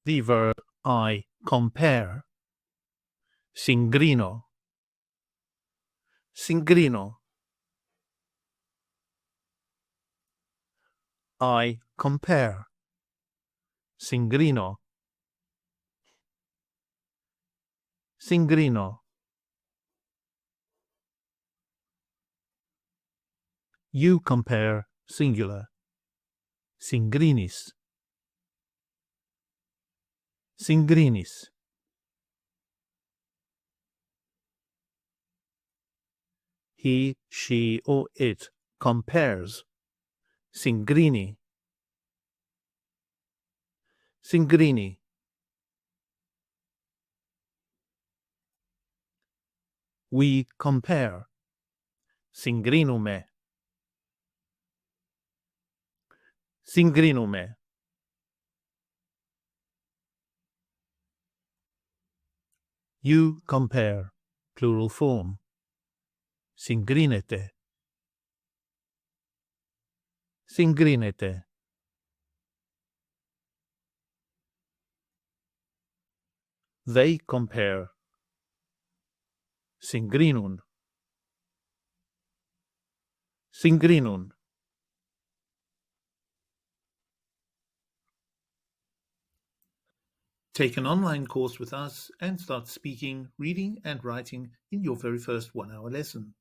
The verb I compare. Συγκρίνω. Συγκρίνω. I compare. Συγκρίνω. Συγκρίνω. You compare singular. Συγκρίνεις. Συγκρίνεις. He, she, or it compares. Συγκρίνει. Συγκρίνει. We compare. Συγκρίνουμε. Συγκρίνουμε. You compare. Plural form. Συγκρίνεται. Συγκρίνεται. They compare. Συγκρίνουν. Συγκρίνουν. Take an online course with us and start speaking, reading and writing in your very first 1-hour lesson.